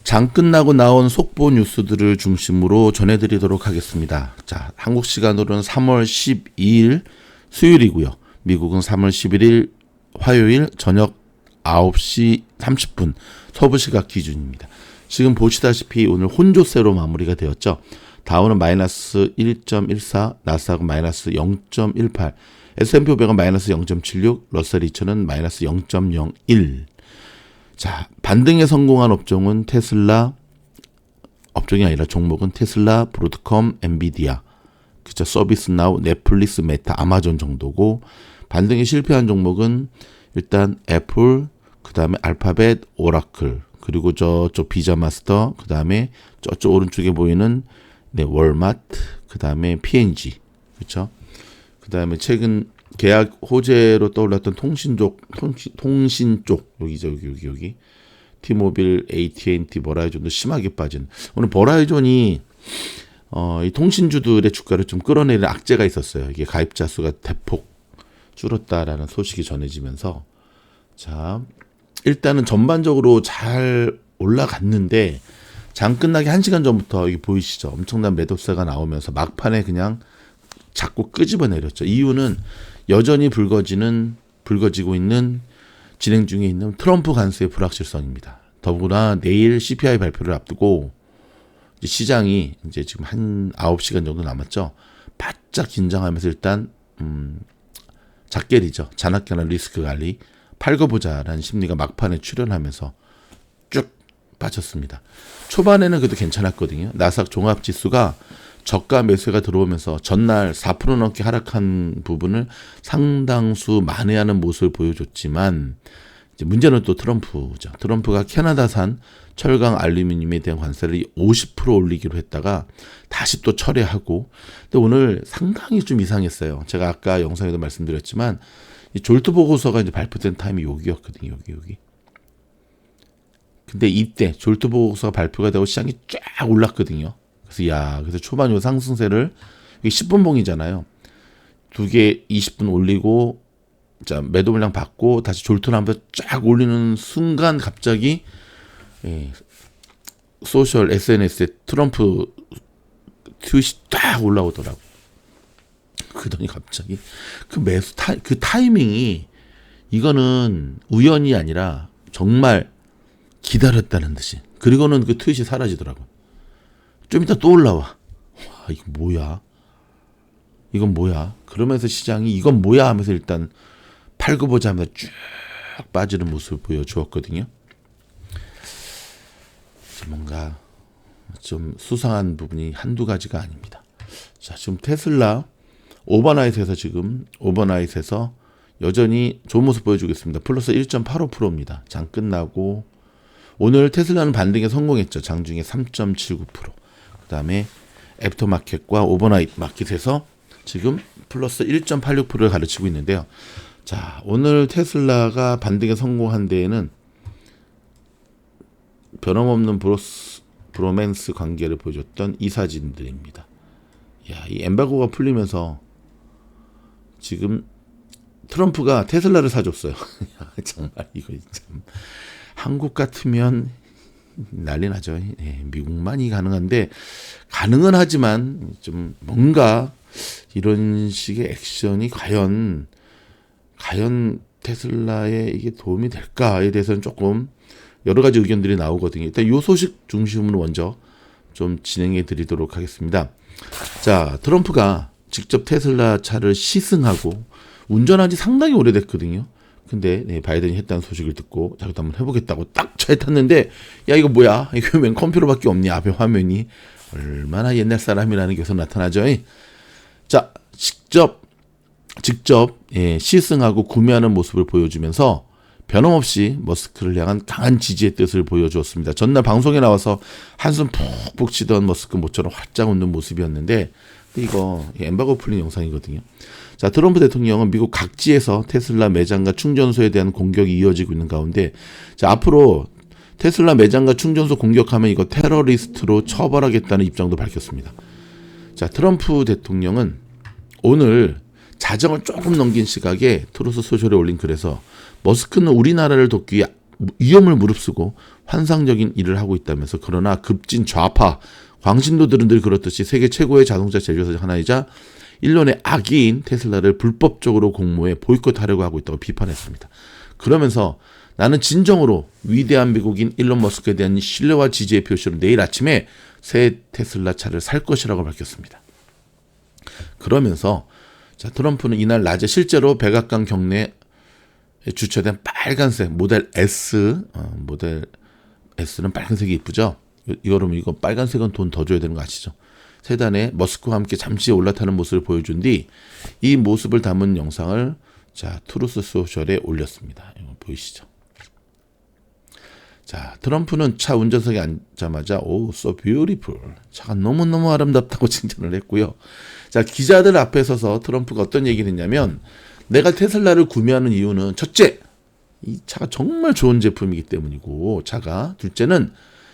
장 끝나고 나온 속보 뉴스들을 중심으로 전해드리도록 하겠습니다. 자, 한국 시간으로는 3월 12일 수요일이고요. 미국은 3월 11일 화요일 저녁 9시 30분 서부 시각 기준입니다. 지금 보시다시피 오늘 혼조세로 마무리가 되었죠. 다우는 마이너스 1.14, 나스닥은 마이너스 0.18, S&P 500은 마이너스 0.76, 러셀 2000은 마이너스 0.01. 자, 반등에 성공한 업종은 테슬라, 업종이 아니라 종목은 테슬라, 브로드컴, 엔비디아, 그죠? 서비스나우, 넷플릭스, 메타, 아마존 정도고, 반등에 실패한 종목은 일단 애플, 그 다음에 알파벳, 오라클, 그리고 저쪽 비자마스터, 그 다음에 저쪽 오른쪽에 보이는 월마트, 그 다음에 P&G, 그렇죠? 그 다음에 최근 계약 호재로 떠올랐던 통신 쪽, 여기. 티모빌, AT&T, 버라이존도 심하게 빠진. 오늘 버라이존이 이 통신주들의 주가를 좀 끌어내리는 악재가 있었어요. 이게 가입자 수가 대폭 줄었다라는 소식이 전해지면서, 자, 일단은 전반적으로 잘 올라갔는데 장 끝나기 1시간 전부터 이게 보이시죠? 엄청난 매도세가 나오면서 막판에 그냥 자꾸 끄집어내렸죠. 이유는 여전히 불거지고 있는, 진행 중에 있는 트럼프 관세의 불확실성입니다. 더구나 내일 CPI 발표를 앞두고 이제 시장이 이제 지금 한 9시간 정도 남았죠. 바짝 긴장하면서 일단 작게리죠. 잔악견한 리스크 관리, 팔고 보자라는 심리가 막판에 출현하면서 쭉 빠졌습니다. 초반에는 그래도 괜찮았거든요. 나스닥 종합지수가 저가 매수가 들어오면서 전날 4% 넘게 하락한 부분을 상당수 만회하는 모습을 보여줬지만, 이제 문제는 또 트럼프죠. 트럼프가 캐나다산 철강 알루미늄에 대한 관세를 50% 올리기로 했다가 다시 또 철회하고, 근데 오늘 상당히 좀 이상했어요. 제가 아까 영상에도 말씀드렸지만 이 졸트 보고서가 이제 발표된 타임이 여기였거든요. 여기. 근데 이때 졸트 보고서가 발표가 되고 시장이 쫙 올랐거든요. 그래서 초반 요 상승세를, 이게 10분 봉이잖아요. 두 개 20분 올리고, 자, 매도 물량 받고 다시 졸트를 한번 쫙 올리는 순간 갑자기 소셜 SNS에 트럼프 트윗이 딱 올라오더라고. 그러더니 갑자기 그 매수 그 타이밍이, 이거는 우연이 아니라 정말 기다렸다는 듯이. 그리고는 그 트윗이 사라지더라고. 좀 이따 또 올라와. 와, 이건 뭐야? 그러면서 시장이 이건 뭐야 하면서 일단 팔고 보자 하면서 쭉 빠지는 모습을 보여주었거든요. 뭔가 좀 수상한 부분이 한두 가지가 아닙니다. 자, 지금 테슬라 오버나잇에서 여전히 좋은 모습 보여주겠습니다. 플러스 1.85%입니다. 장 끝나고 오늘 테슬라는 반등에 성공했죠. 장중에 3.79%. 그 다음에 애프터마켓과 오버나잇 마켓에서 지금 플러스 1.86%를 가르치고 있는데요. 자, 오늘 테슬라가 반등에 성공한 데에는 변함없는 브로맨스 관계를 보여줬던 이 사진들입니다. 야, 이 엠바고가 풀리면서 지금 트럼프가 테슬라를 사줬어요. 정말 이거 참, 한국 같으면 난리 나죠. 미국만이 가능한데, 가능은 하지만 좀 뭔가 이런 식의 액션이 과연 테슬라에 이게 도움이 될까에 대해서는 조금 여러 가지 의견들이 나오거든요. 일단 이 소식 중심으로 먼저 좀 진행해 드리도록 하겠습니다. 자, 트럼프가 직접 테슬라 차를 시승하고 운전한 지 상당히 오래됐거든요. 근데 바이든이 했다는 소식을 듣고 자기도 한번 해보겠다고 딱 차에 탔는데, 야, 이거 뭐야? 이거 웬 컴퓨터밖에 없니? 앞에 화면이. 얼마나 옛날 사람이라는 게 여기서 나타나죠. 자, 직접 시승하고 구매하는 모습을 보여주면서 변함없이 머스크를 향한 강한 지지의 뜻을 보여주었습니다. 전날 방송에 나와서 한숨 푹푹 쉬던 머스크 모처럼 활짝 웃는 모습이었는데, 이거 엠바고 풀린 영상이거든요. 자, 트럼프 대통령은 미국 각지에서 테슬라 매장과 충전소에 대한 공격이 이어지고 있는 가운데, 자, 앞으로 테슬라 매장과 충전소 공격하면 이거 테러리스트로 처벌하겠다는 입장도 밝혔습니다. 자, 트럼프 대통령은 오늘 자정을 조금 넘긴 시각에 트루스 소셜에 올린 글에서 머스크는 우리나라를 돕기 위해 위험을 무릅쓰고 환상적인 일을 하고 있다면서, 그러나 급진 좌파 광신도들은 늘 그렇듯이 세계 최고의 자동차 제조사 하나이자 일론의 악인 테슬라를 불법적으로 공모해 보이콧하려고 하고 있다고 비판했습니다. 그러면서 나는 진정으로 위대한 미국인 일론 머스크에 대한 신뢰와 지지의 표시로 내일 아침에 새 테슬라 차를 살 것이라고 밝혔습니다. 그러면서 트럼프는 이날 낮에 실제로 백악관 경내에 주차된 빨간색 모델 S, 모델 S는 빨간색이 이쁘죠? 여러분 이거 빨간색은 돈 더 줘야 되는 거 아시죠? 세단에 머스크와 함께 잠시 올라타는 모습을 보여준 뒤 이 모습을 담은 영상을 트루스 소셜에 올렸습니다. 이거 보이시죠? 트럼프는 차 운전석에 앉자마자 so beautiful, 차가 너무너무 아름답다고 칭찬을 했고요. 기자들 앞에 서서 트럼프가 어떤 얘기를 했냐면, 내가 테슬라를 구매하는 이유는 첫째, 이 차가 정말 좋은 제품이기 때문이고, 둘째는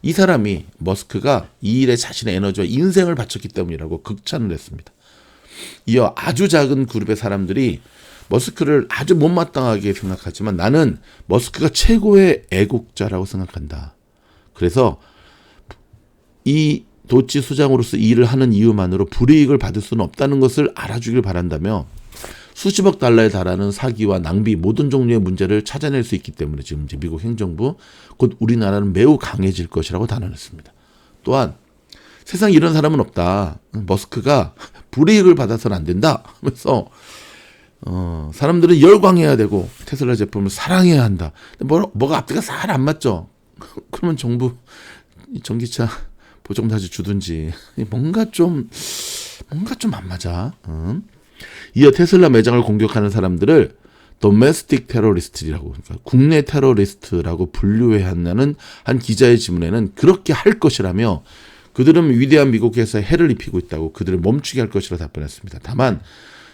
이 사람이 머스크가 이 일에 자신의 에너지와 인생을 바쳤기 때문이라고 극찬을 했습니다. 이어 아주 작은 그룹의 사람들이 머스크를 아주 못마땅하게 생각하지만 나는 머스크가 최고의 애국자라고 생각한다. 그래서 이 도치 수장으로서 이 일을 하는 이유만으로 불이익을 받을 수는 없다는 것을 알아주길 바란다며, 수십억 달러에 달하는 사기와 낭비, 모든 종류의 문제를 찾아낼 수 있기 때문에 지금 이제 미국 행정부, 곧 우리나라는 매우 강해질 것이라고 단언했습니다. 또한 세상에 이런 사람은 없다. 머스크가 불이익을 받아서는 안 된다 하면서 사람들은 열광해야 되고 테슬라 제품을 사랑해야 한다. 뭐가 앞뒤가 잘 안 맞죠? 그러면 정부 전기차 보조금 다시 주든지, 뭔가 좀 안 맞아. 이어 테슬라 매장을 공격하는 사람들을 domestic terrorist라고, 그러니까 국내 테러리스트라고 분류해야 한다는 한 기자의 질문에는 그렇게 할 것이라며, 그들은 위대한 미국에서 해를 입히고 있다고 그들을 멈추게 할 것이라 답변했습니다. 다만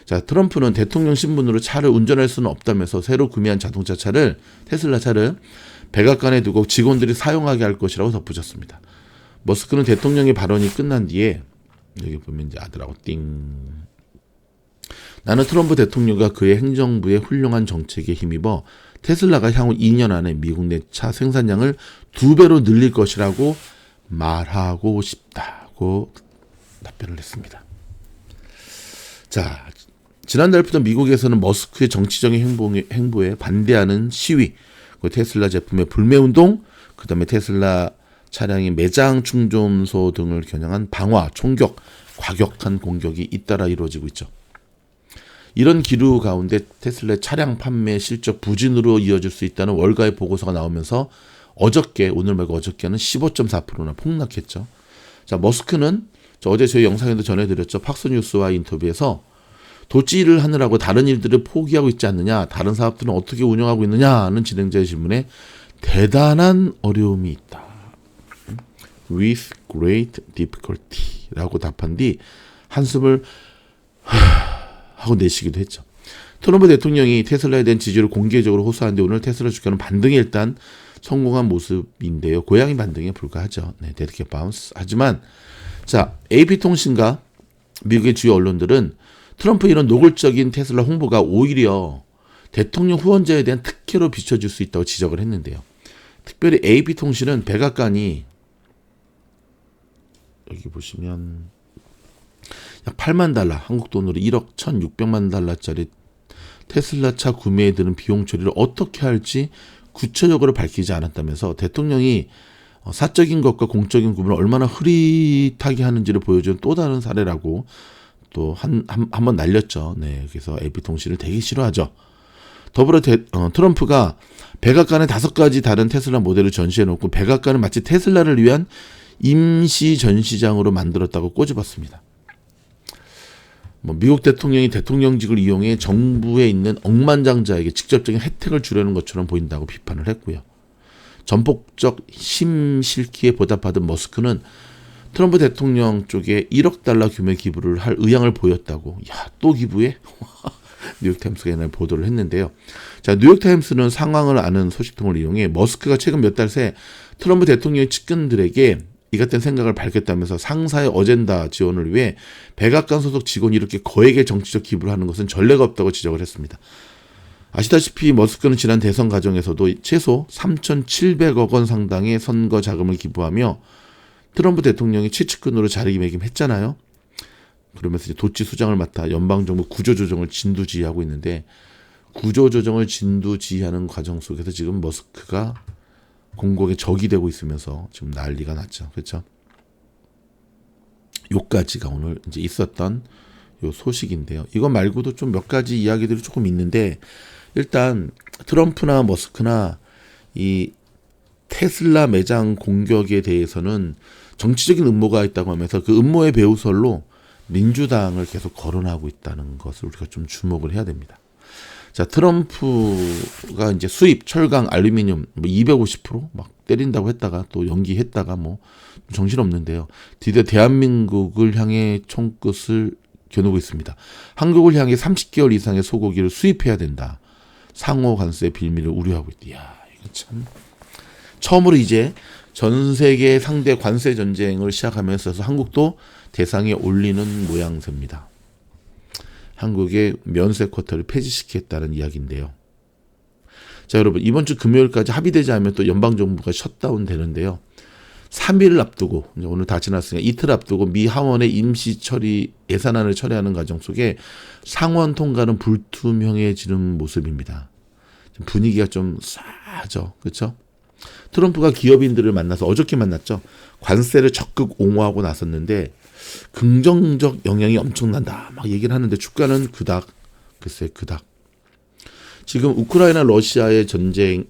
트럼프는 대통령 신분으로 차를 운전할 수는 없다면서 새로 구매한 자동차 차를, 테슬라 차를 백악관에 두고 직원들이 사용하게 할 것이라고 덧붙였습니다. 머스크는 대통령의 발언이 끝난 뒤에, 여기 보면 이제 아들하고 나는 트럼프 대통령과 그의 행정부의 훌륭한 정책에 힘입어 테슬라가 향후 2년 안에 미국 내 차 생산량을 2배로 늘릴 것이라고 말하고 싶다고 답변을 했습니다. 지난달부터 미국에서는 머스크의 정치적인 행보에 반대하는 시위, 테슬라 제품의 불매운동, 그 다음에 테슬라 차량의 매장 충전소 등을 겨냥한 방화, 총격, 과격한 공격이 잇따라 이루어지고 있죠. 이런 기류 가운데 테슬라의 차량 판매 실적 부진으로 이어질 수 있다는 월가의 보고서가 나오면서 오늘 말고 어저께는 15.4%나 폭락했죠. 머스크는 어제 저희 영상에도 전해드렸죠. 팍스뉴스와 인터뷰에서 도치 일을 하느라고 다른 일들을 포기하고 있지 않느냐, 다른 사업들은 어떻게 운영하고 있느냐는 진행자의 질문에 대단한 어려움이 있다. with great difficulty라고 답한 뒤 한숨을 하고 내쉬기도 했죠. 트럼프 대통령이 테슬라에 대한 지지를 공개적으로 호소하는데 오늘 테슬라 주가는 반등에 일단 성공한 모습인데요. 고양이 반등에 불과하죠. 데리케 바운스. 하지만 AP통신과 미국의 주요 언론들은 트럼프 이런 노골적인 테슬라 홍보가 오히려 대통령 후원자에 대한 특혜로 비춰질 수 있다고 지적을 했는데요. 특별히 AP통신은 백악관이 여기 보시면 약 8만 달러, 한국 돈으로 1억 1,600만 달러짜리 테슬라 차 구매에 드는 비용 처리를 어떻게 할지 구체적으로 밝히지 않았다면서 대통령이 사적인 것과 공적인 구분을 얼마나 흐릿하게 하는지를 보여준 또 다른 사례라고 또 한 번 날렸죠. 그래서 AP통신을 되게 싫어하죠. 더불어 트럼프가 백악관에 5가지 다른 테슬라 모델을 전시해놓고 백악관을 마치 테슬라를 위한 임시 전시장으로 만들었다고 꼬집었습니다. 미국 대통령이 대통령직을 이용해 정부에 있는 억만장자에게 직접적인 혜택을 주려는 것처럼 보인다고 비판을 했고요. 전폭적 힘 실기에 보답하던 머스크는 트럼프 대통령 쪽에 1억 달러 규모의 기부를 할 의향을 보였다고. 또 기부해? 뉴욕타임스가 옛날 보도를 했는데요. 뉴욕타임스는 상황을 아는 소식통을 이용해 머스크가 최근 몇 달 새 트럼프 대통령의 측근들에게 이 같은 생각을 밝혔다면서 상사의 어젠다 지원을 위해 백악관 소속 직원이 이렇게 거액의 정치적 기부를 하는 것은 전례가 없다고 지적을 했습니다. 아시다시피 머스크는 지난 대선 과정에서도 최소 3,700억 원 상당의 선거 자금을 기부하며 트럼프 대통령이 최측근으로 자리매김했잖아요. 그러면서 이제 도치 수장을 맡아 연방정부 구조조정을 진두지휘하고 있는데, 구조조정을 진두지휘하는 과정 속에서 지금 머스크가 공공의 적이 되고 있으면서 지금 난리가 났죠. 그렇죠? 요까지가 오늘 이제 있었던 요 소식인데요. 이거 말고도 좀 몇 가지 이야기들이 조금 있는데, 일단 트럼프나 머스크나 이 테슬라 매장 공격에 대해서는 정치적인 음모가 있다고 하면서 그 음모의 배후설로 민주당을 계속 거론하고 있다는 것을 우리가 좀 주목을 해야 됩니다. 자, 트럼프가 이제 수입, 철강, 알루미늄 250%막 때린다고 했다가 또 연기했다가 뭐 정신없는데요. 드디어 대한민국을 향해 총끝을 겨누고 있습니다. 한국을 향해 30개월 이상의 소고기를 수입해야 된다. 상호 관세 빌미를 우려하고 있다. 이야, 이거 참. 처음으로 이제 전 세계 상대 관세 전쟁을 시작하면서 한국도 대상에 올리는 모양새입니다. 한국의 면세 쿼터를 폐지시키겠다는 이야기인데요. 자, 여러분, 이번 주 금요일까지 합의되지 않으면 또 연방정부가 셧다운 되는데요. 3일을 앞두고, 오늘 다 지났으니까 이틀 앞두고 미 하원의 임시 처리 예산안을 처리하는 과정 속에 상원 통과는 불투명해지는 모습입니다. 분위기가 좀 싸하죠. 그렇죠? 트럼프가 기업인들을 만나서 어저께 만났죠. 관세를 적극 옹호하고 나섰는데 긍정적 영향이 엄청난다 막 얘기를 하는데 주가는 그닥, 글쎄 그닥. 지금 우크라이나 러시아의 전쟁이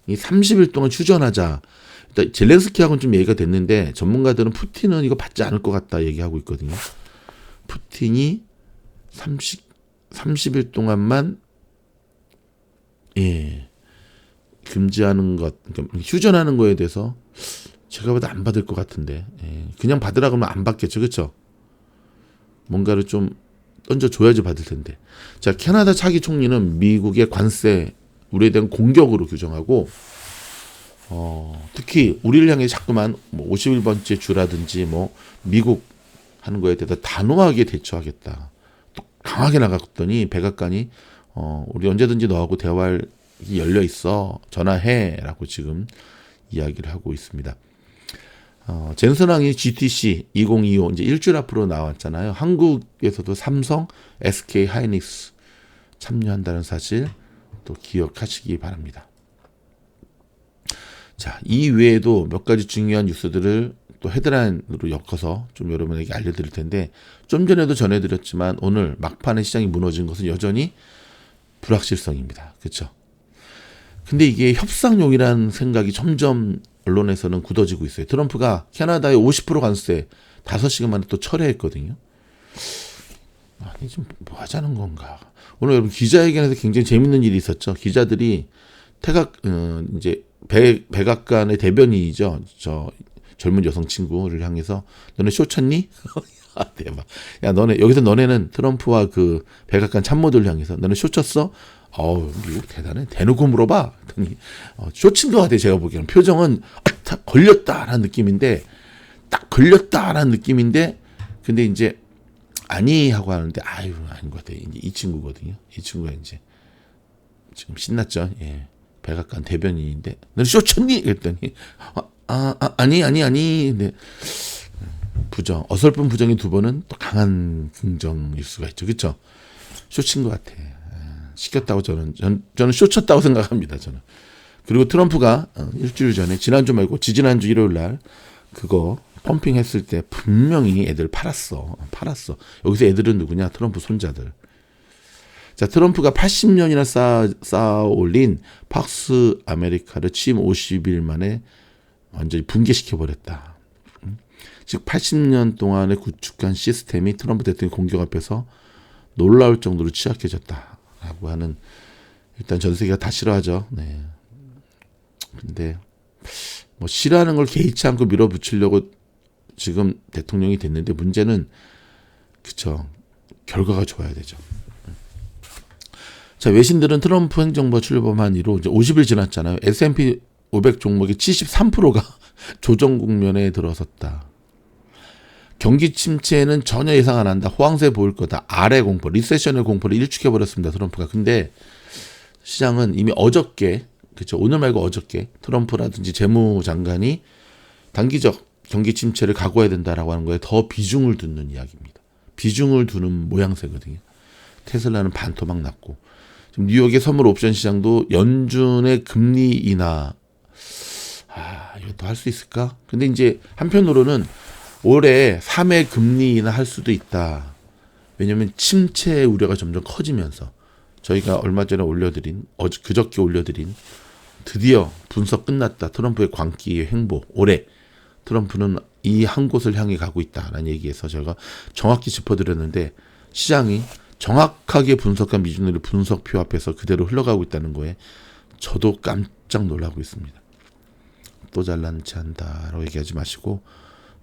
30일 동안 휴전하자. 일단 젤렌스키하고는 좀 얘기가 됐는데 전문가들은 푸틴은 이거 받지 않을 것 같다 얘기하고 있거든요. 푸틴이 30일 동안만 금지하는 것, 그러니까 휴전하는 거에 대해서 제가 봐도 안 받을 것 같은데, 그냥 받으라 그러면 안 받겠죠, 그렇죠? 뭔가를 좀 던져줘야지 받을 텐데. 자, 캐나다 차기 총리는 미국의 관세 우리에 대한 공격으로 규정하고, 특히 우리를 향해 자꾸만 뭐 51번째 주라든지 뭐 미국 하는 거에 대해서 단호하게 대처하겠다. 또 강하게 나갔더니 백악관이 우리 언제든지 너하고 대화할 열려 있어. 전화해라고 지금 이야기를 하고 있습니다. 젠슨왕이 GTC 2025 이제 일주일 앞으로 나왔잖아요. 한국에서도 삼성, SK 하이닉스 참여한다는 사실 또 기억하시기 바랍니다. 자, 이 외에도 몇 가지 중요한 뉴스들을 또 헤드라인으로 엮어서 좀 여러분에게 알려드릴 텐데, 좀 전에도 전해드렸지만 오늘 막판에 시장이 무너진 것은 여전히 불확실성입니다. 그렇죠? 근데 이게 협상용이라는 생각이 점점 언론에서는 굳어지고 있어요. 트럼프가 캐나다의 50% 관세 5시간 만에 또 철회했거든요. 아니, 지금 뭐 하자는 건가? 오늘 여러분 기자회견에서 굉장히 재밌는 일이 있었죠. 기자들이 이제 백악관의 대변인이죠. 저 젊은 여성 친구를 향해서 너네 쇼 쳤니? 아, 대박. 야, 너네는 트럼프와 그 백악관 참모들 향해서 너네 쇼 쳤어? 미국 대단해. 대놓고 물어봐. 그랬더니 쇼친 것 같아. 제가 보기에는 표정은 걸렸다라는 느낌인데, 딱 걸렸다라는 느낌인데, 근데 이제 아니 하고 하는데 아닌 것 같아. 이제 이 친구거든요. 이 친구가 이제 지금 신났죠. 예, 백악관 대변인인데 너는 쇼 쳤니? 그랬더니 아니. 근데 어설픈 부정이 두 번은 또 강한 긍정일 수가 있죠. 그렇죠? 쇼친 것 같아. 시켰다고 저는 쇼 쳤다고 생각합니다. 저는. 그리고 트럼프가 일주일 전에, 지난주 말고 지지난주 일요일 날 그거 펌핑 했을 때 분명히 애들 팔았어. 여기서 애들은 누구냐? 트럼프 손자들. 자, 트럼프가 80년이나 쌓아 올린 팍스 아메리카를 취임 50일 만에 완전히 붕괴시켜버렸다. 즉 80년 동안에 구축한 시스템이 트럼프 대통령 공격 앞에서 놀라울 정도로 취약해졌다라고 하는, 일단 전 세계가 다 싫어하죠. 네. 근데 뭐 싫어하는 걸 개의치 않고 밀어붙이려고 지금 대통령이 됐는데, 문제는 그쵸, 결과가 좋아야 되죠. 자, 외신들은 트럼프 행정부가 출범한 이후 이제 50일 지났잖아요. S&P 500 종목의 73%가 조정 국면에 들어섰다. 경기 침체는 전혀 예상 안 한다. 호황세 보일 거다. 아래 공포, 리세션의 공포를 일축해버렸습니다. 트럼프가. 근데 시장은 이미 어저께, 그렇죠. 오늘 말고 어저께 트럼프라든지 재무장관이 단기적 경기 침체를 각오해야 된다라고 하는 거에 더 비중을 두는 이야기입니다. 비중을 두는 모양새거든요. 테슬라는 반토막 났고, 지금 뉴욕의 선물 옵션 시장도 연준의 금리 인하, 이것도 할 수 있을까? 근데 이제 한편으로는 올해 3회 금리 인하 할 수도 있다. 왜냐하면 침체 우려가 점점 커지면서 저희가 얼마 전에 그저께 올려드린 드디어 분석 끝났다. 트럼프의 광기의 횡보. 올해 트럼프는 이 한 곳을 향해 가고 있다라는 얘기에서 제가 정확히 짚어드렸는데 시장이 정확하게 분석한 미주노리 분석표 앞에서 그대로 흘러가고 있다는 거에 저도 깜짝 놀라고 있습니다. 또 잘난 체 한다라고 얘기하지 마시고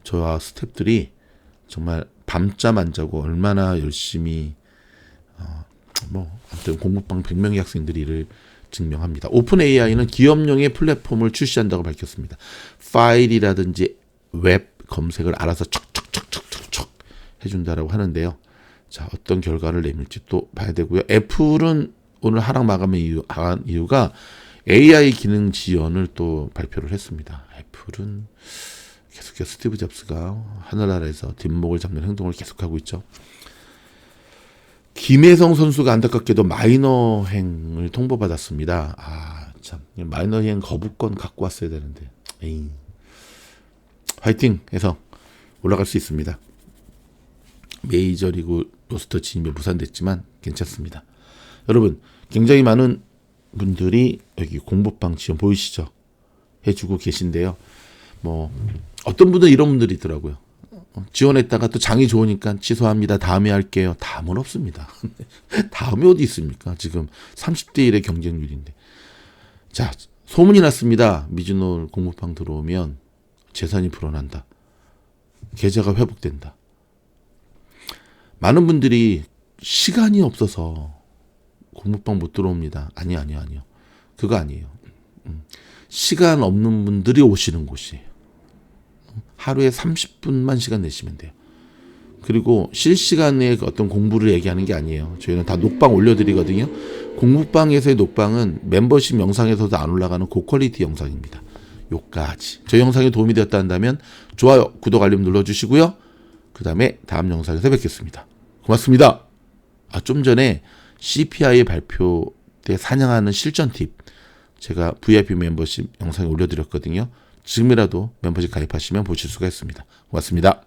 저와 스태프들이 정말 밤잠 안 자고 얼마나 열심히 아무튼 공부방 100명의 학생들이 이를 증명합니다. 오픈 AI는 기업용의 플랫폼을 출시한다고 밝혔습니다. 파일이라든지 웹 검색을 알아서 척척척척척 해준다라고 하는데요. 자, 어떤 결과를 내밀지 또 봐야 되고요. 애플은 오늘 하락 마감한 이유가 AI 기능 지원을 또 발표를 했습니다. 애플은 계속해서 스티브 잡스가 하늘나라에서 뒷목을 잡는 행동을 계속하고 있죠. 김혜성 선수가 안타깝게도 마이너행을 통보받았습니다. 참 마이너행 거부권 갖고 왔어야 되는데. 화이팅 해서 올라갈 수 있습니다. 메이저리그 로스터 진입이 무산됐지만 괜찮습니다. 여러분, 굉장히 많은 분들이 여기 공부방 지원 보이시죠? 해주고 계신데요. 어떤 분들 이런 분들이 있더라고요. 지원했다가 또 장이 좋으니까 취소합니다. 다음에 할게요. 다음은 없습니다. 다음에 어디 있습니까? 지금 30대 1의 경쟁률인데. 자, 소문이 났습니다. 미즈노 공부방 들어오면 재산이 불어난다. 계좌가 회복된다. 많은 분들이 시간이 없어서 공부방 못 들어옵니다. 아니요. 그거 아니에요. 시간 없는 분들이 오시는 곳이에요. 하루에 30분만 시간 내시면 돼요. 그리고 실시간에 어떤 공부를 얘기하는 게 아니에요. 저희는 다 녹방 올려드리거든요. 공부방에서의 녹방은 멤버십 영상에서도 안 올라가는 고퀄리티 영상입니다. 요까지. 저희 영상이 도움이 되었다 한다면 좋아요, 구독, 알림 눌러주시고요. 그 다음에 다음 영상에서 뵙겠습니다. 고맙습니다. 좀 전에 CPI 발표 때 사냥하는 실전 팁 제가 VIP 멤버십 영상에 올려드렸거든요. 지금이라도 멤버십 가입하시면 보실 수가 있습니다. 고맙습니다.